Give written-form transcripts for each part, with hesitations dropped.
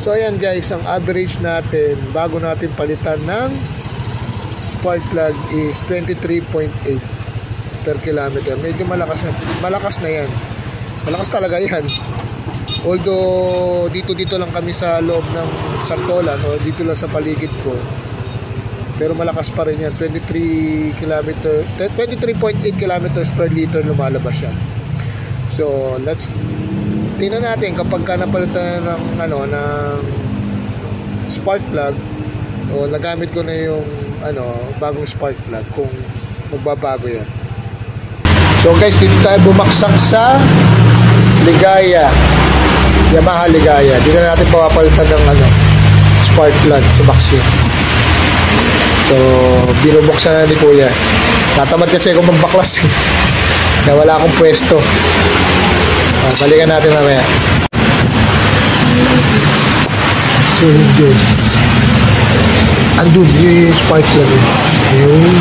So ayan guys, ang average natin bago natin palitan ng spark plug is 23.8 per kilometer. Medyo malakas na yan. Malakas talaga yan. Although dito lang kami sa loob ng Santolan o dito lang sa paligid ko, pero malakas pa rin yan. 23.8 kilometers per liter lumalabas yan. So tingnan natin kapag ka napalitan ng spark plug o nagamit ko na yung bagong spark plug, kung magbabago yan. So guys, dito tayo bumaksak sa Ligaya, Yamaha Ligaya. Dito na natin papalitan ng spark plug sa Maxi. So binubuksan na ni Kuya. Tatamad kasi ako magbaklas na wala akong pwesto. Balikan natin mamaya. So yun, andun yung spark plug yun.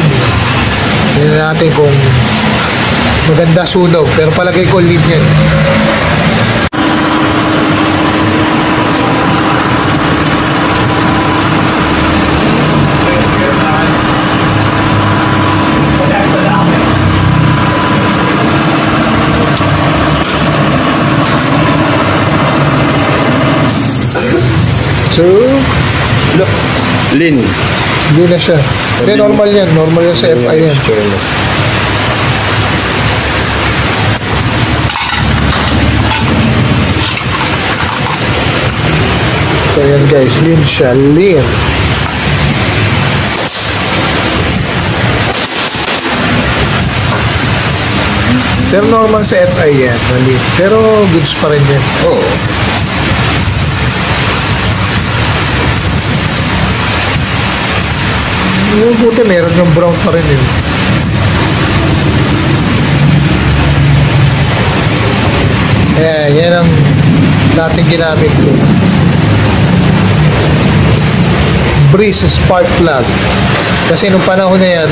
Tingnan natin kung maganda sunog, pero palagay ko lead yan. So, look, Lin. Hindi na siya. Hindi, normal yan. Normal yan sa FI yan. So, yan guys. Lin siya. Lin. Pero normal sa FI yan. Lin. Pero goods pa rin yan. Oo. Yung buti meron yung brown pa rin yun. Yan ang dating ginamit ko. Breeze spark plug. Kasi nung panahon na yan,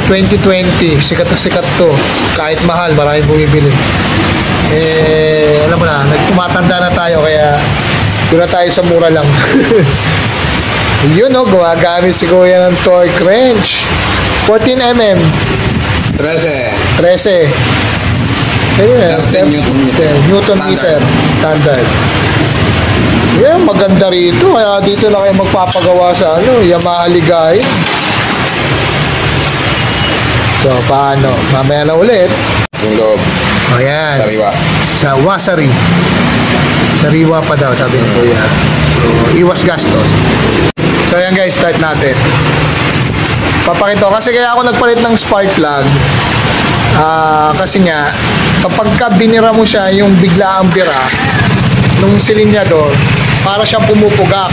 2020, sikat na sikat to. Kahit mahal, maraming bumibili. Alam mo na, nagtumatanda na tayo, kaya doon na tayo sa mura lang. Yun gumagamit si Kuya ng torque wrench 14mm 13 Newton meter standard. Yan, maganda rito, kaya dito na kayo magpapagawa sa Yamaha Ligaya. So paano, mamaya na ulit yung loob. Ayan, Sariwa. sa Wasari, sariwa pa daw sabi ni Kuya. So iwas gastos. So ayan guys, start natin. Papakita ko kasi kaya ako nagpalit ng spark plug. Kasi nga kapag ka binira mo siya, yung biglaang bira nung silinyador, para siyang pumupugak.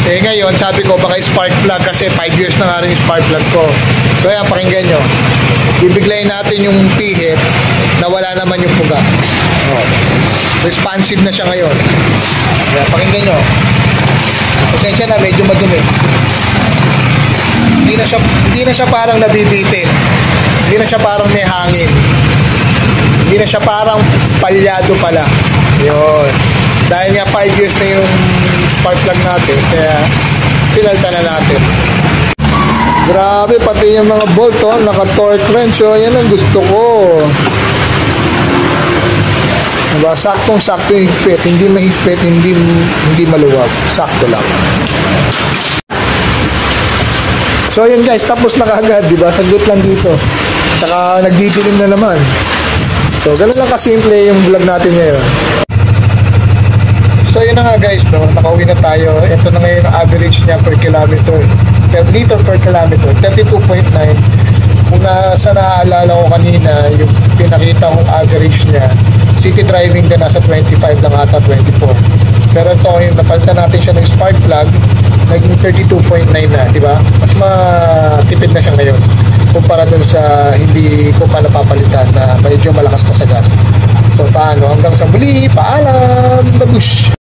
Ngayon sabi ko baka spark plug, kasi 5 years na nga rin yung spark plug ko. So ayan, pakinggan nyo. Bibiglayin natin yung pihit na wala naman yung puga. Responsive na siya ngayon. Ayan, pakinggan nyo. Pasensya na, medyo madumi. Hindi na siya parang nabibitin. Hindi na siya parang may hangin. Hindi na siya parang palyado pala. Yun. Dahil nga 5 years na yung spark plug natin, kaya pinalta na natin. Grabe, pati yung mga bolt naka-torque wrench. Yan ang gusto ko. Diba? Saktong-sakto yung higpit. Hindi mahigpit, hindi maluwag. Sakto lang. So yun guys, tapos na kaagad, diba? Sagot lang dito. Saka nagdidilim na naman. So ganun lang kasimple yung vlog natin ngayon. So yun na nga guys, nakauwi na tayo. Ito na ngayon ang average niya per kilometer. Per liter per kilometer, 32.9. Kung nasa naaalala ko kanina, yung pinakita kong average niya, city driving na nasa 25 lang ata, 24. Pero ito, yung napalitan natin siya ng spark plug, naging 32.9 na, di ba? Mas matipid na siya ngayon kumpara dun sa hindi ko pa napapalitan na medyo malakas na sa gas. So paano? Hanggang sa muli, paalam, babush!